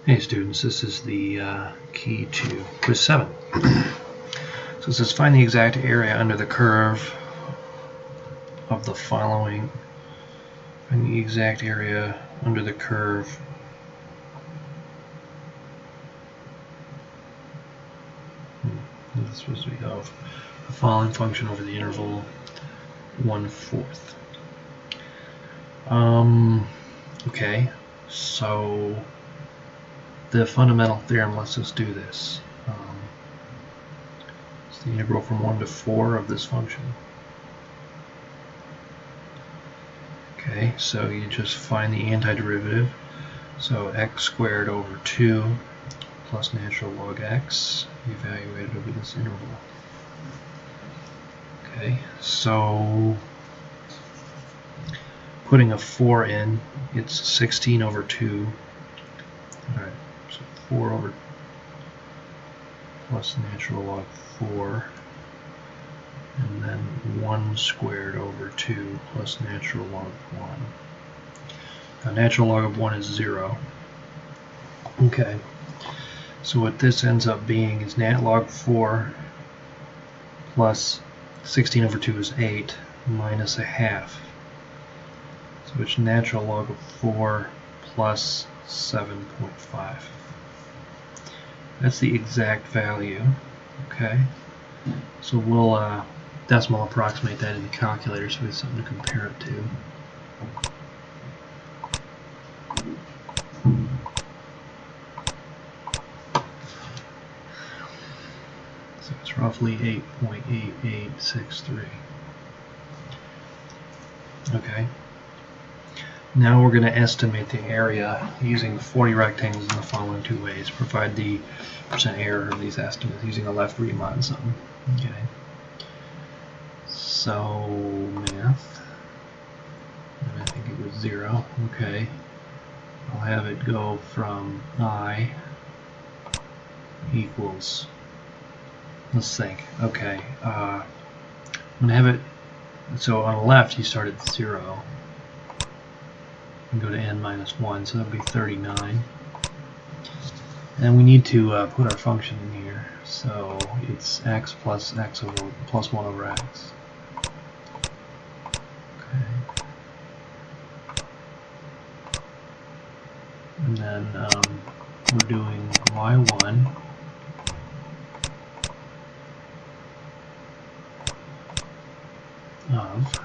Hey students, this is the key to quiz 7. So it says find the exact area under the curve of the following. Find the exact area under the curve this is supposed to be of the following function over the interval 1/4. Okay, so the fundamental theorem lets us do this. It's the integral from 1 to 4 of this function. Okay, so you just find the antiderivative. So x squared over 2 plus natural log x evaluated over this interval. Okay, so putting a 4 in, it's 16 over 2. Alright, so 4 over plus natural log 4, and then 1 squared over 2 plus natural log 1. Now natural log of 1 is 0. Okay, so what this ends up being is nat log 4 plus 16 over 2 is 8 minus a half. So it's natural log of 4 plus 7.5. That's the exact value. Okay, so we'll decimal approximate that in the calculator so we have something to compare it to. So it's roughly 8.8863. Okay. Now we're going to estimate the area using 40 rectangles in the following two ways. Provide the percent error of these estimates using a left Riemann sum. Okay. So math, and I think it was 0. Okay. I'll have it go from I equals, let's think. Okay. I'm going to have it, so on the left you start at 0. And go to n minus 1, so that would be 39. And we need to put our function in here, so it's x plus x over plus 1 over x. Okay. And then we're doing y1 of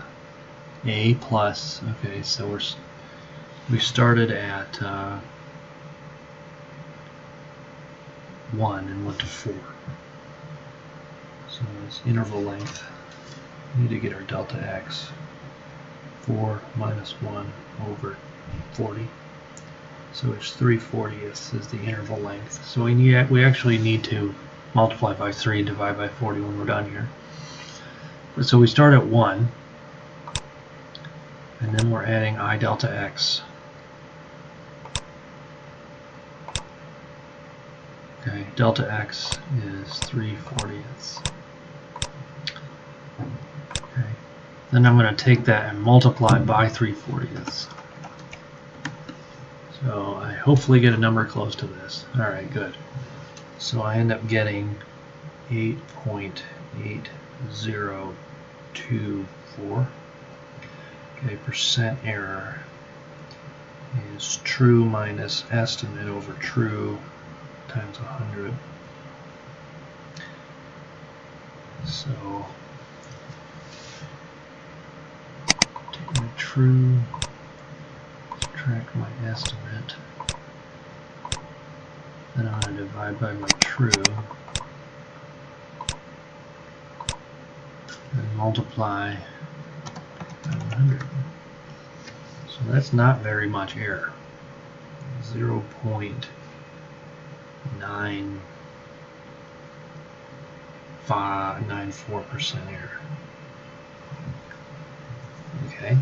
a plus, okay, so we started at 1 and went to 4. So it's interval length. We need to get our delta x. 4 minus 1 over 40. So it's 3/40 is the interval length. So we actually need to multiply by 3 and divide by 40 when we're done here. So we start at 1, and then we're adding I delta x. Okay, delta x is 3/40. Okay, then I'm going to take that and multiply by 3/40. So I hopefully get a number close to this. Alright, good. So I end up getting 8.8024. Okay, percent error is true minus estimate over true times 100. So take my true, subtract my estimate, then I'm going to divide by my true, and multiply by 100. So that's not very much error. 0.94% error. Okay.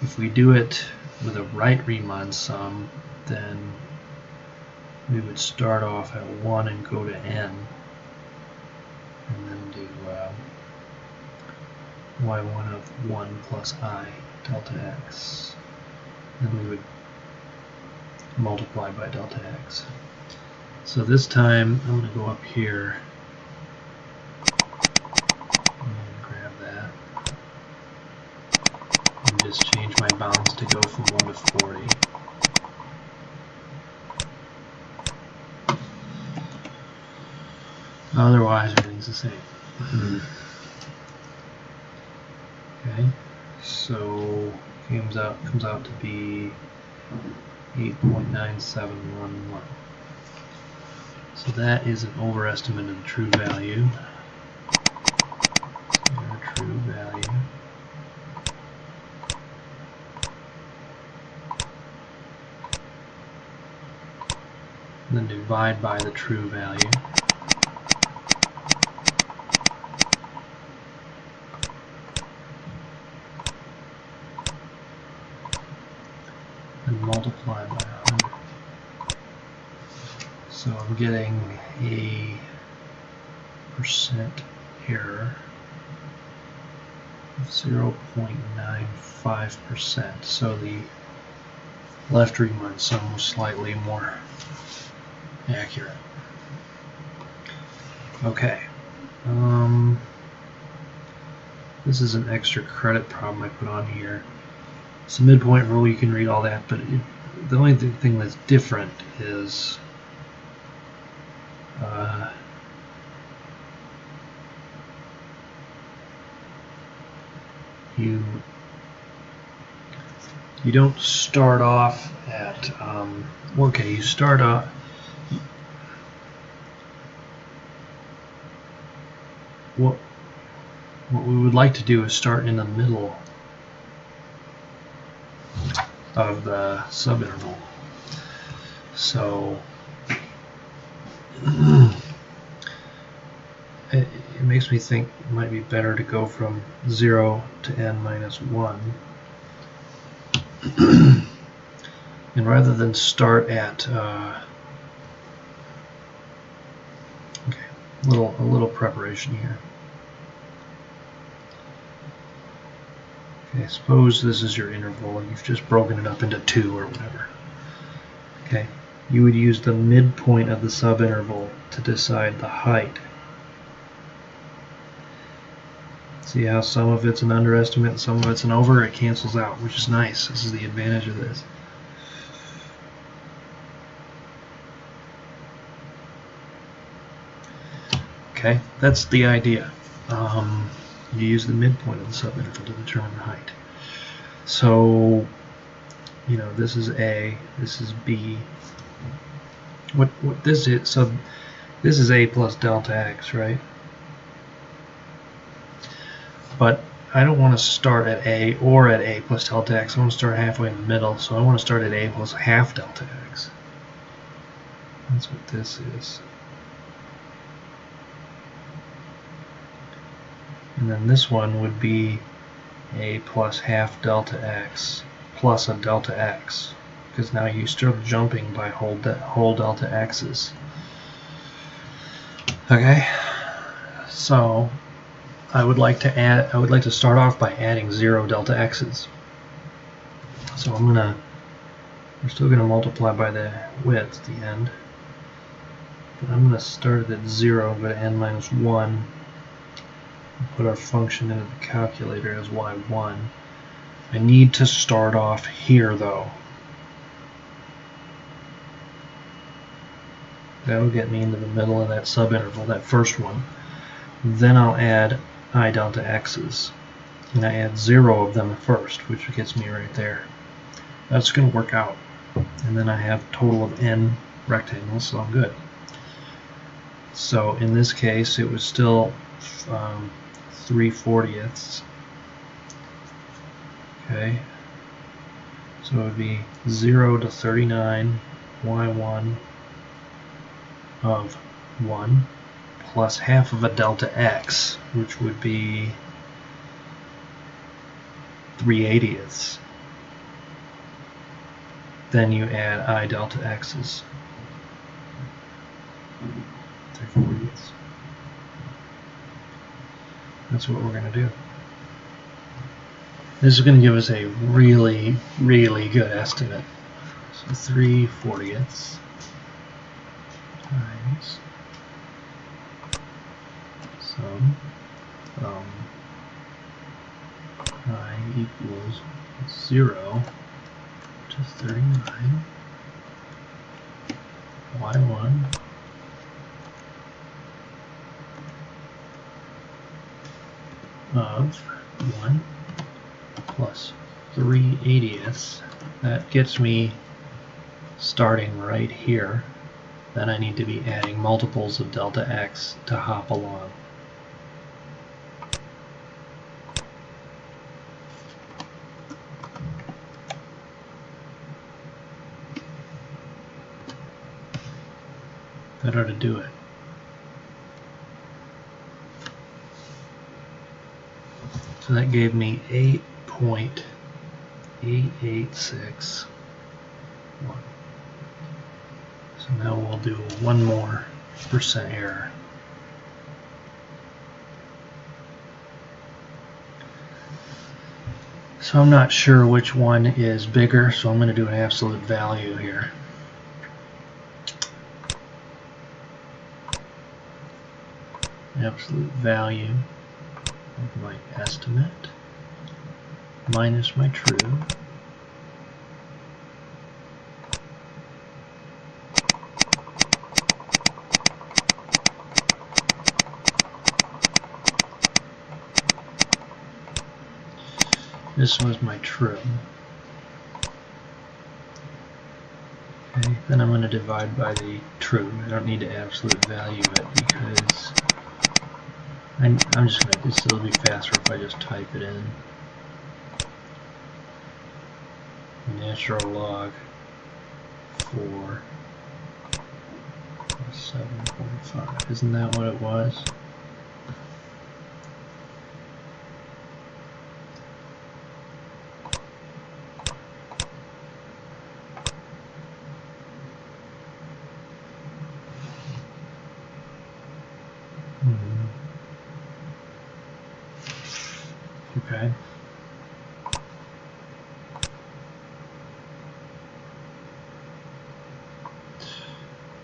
If we do it with a right Riemann sum, then we would start off at 1 and go to n, and then do y1 of 1 plus I delta x. Then we would multiplied by delta x. So this time I'm going to go up here and grab that and just change my bounds to go from 1 to 40. Otherwise everything's the same. Okay, so comes out to be 8.9711. So that is an overestimate of the true value. Our true value. And then divide by the true value. And multiply by 100. So I'm getting a percent error of 0.95%. So the left Riemann sum was slightly more accurate. Okay. This is an extra credit problem I put on here. It's a midpoint rule, you can read all that, but the only thing that's different is you don't start off at okay, you start off what we would like to do is start in the middle of the subinterval. So it makes me think it might be better to go from 0 to n minus 1. And rather than start at okay, a little preparation here. Okay, suppose this is your interval and you've just broken it up into 2 or whatever. Okay, you would use the midpoint of the subinterval to decide the height. See how some of it's an underestimate and some of it's an over? It cancels out, which is nice. This is the advantage of this. Okay, that's the idea. You use the midpoint of the subinterval to determine the height. So, you know, this is A, this is B. What this is, so this is A plus delta x, right? But I don't want to start at A or at A plus delta x. I want to start halfway in the middle, so I want to start at A plus half delta x. That's what this is. And then this one would be A plus half delta x plus a delta x, because now you start jumping by whole delta x's. Okay, so I would like to start off by adding 0 delta x's. So we're still gonna multiply by the width at the end, but I'm gonna start it at 0, go to n minus 1. Put our function into the calculator as y1. I need to start off here though. That'll get me into the middle of that subinterval, that first one. Then I'll add I delta x's. And I add 0 of them first, which gets me right there. That's going to work out. And then I have a total of n rectangles, so I'm good. So in this case, it was still 3/40ths. Okay, so it would be 0 to 39 y1 of 1 plus half of a delta x, which would be 3/80ths. Then you add I delta x's. 3/40ths. That's what we're going to do. This is going to give us a really, really good estimate. So 3/40 times sum I equals 0 to 39 y1 of 1 plus 3/80. That gets me starting right here. Then I need to be adding multiples of delta x to hop along. That ought to do it. So that gave me 8.8861. So now we'll do one more percent error. So I'm not sure which one is bigger, so I'm going to do an absolute value here. Absolute value of my estimate minus my true this was my true. Okay, then I'm going to divide by the true. I don't need to absolute value it because I'm just going to, it'll be faster if I just type it in. Natural log 4 plus 7.5. Isn't that what it was? Okay.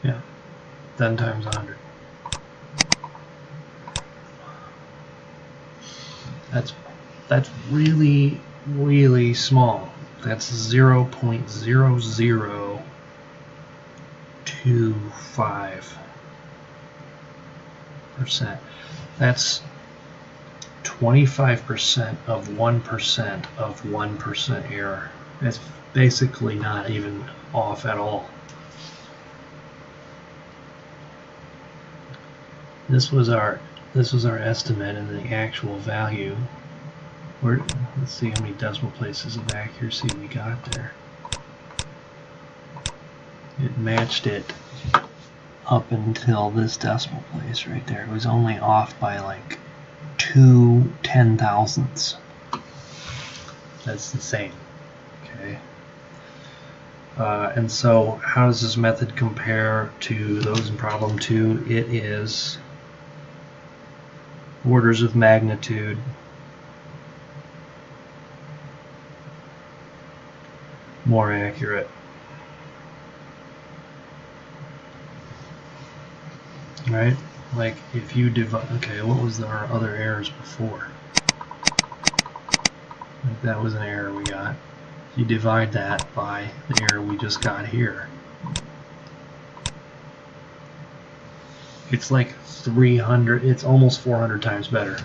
Yeah. 10 times 100. That's really, really small. That's 0.0025%. That's 25% of 1% of 1% error. That's basically not even off at all. This was our estimate, and the actual value. Let's see how many decimal places of accuracy we got there. It matched it up until this decimal place right there. It was only off by like 2 10,000ths. That's insane. Okay. And so how does this method compare to those in problem 2? It is orders of magnitude more accurate. Right? Like if you divide, okay, what was our other errors before? Like that was an error we got. You divide that by the error we just got here. It's like 300, it's almost 400 times better.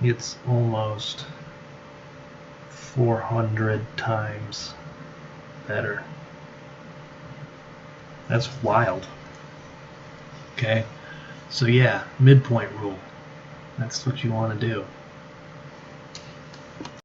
It's almost 400 times better. That's wild. Okay, so yeah, midpoint rule. That's what you want to do.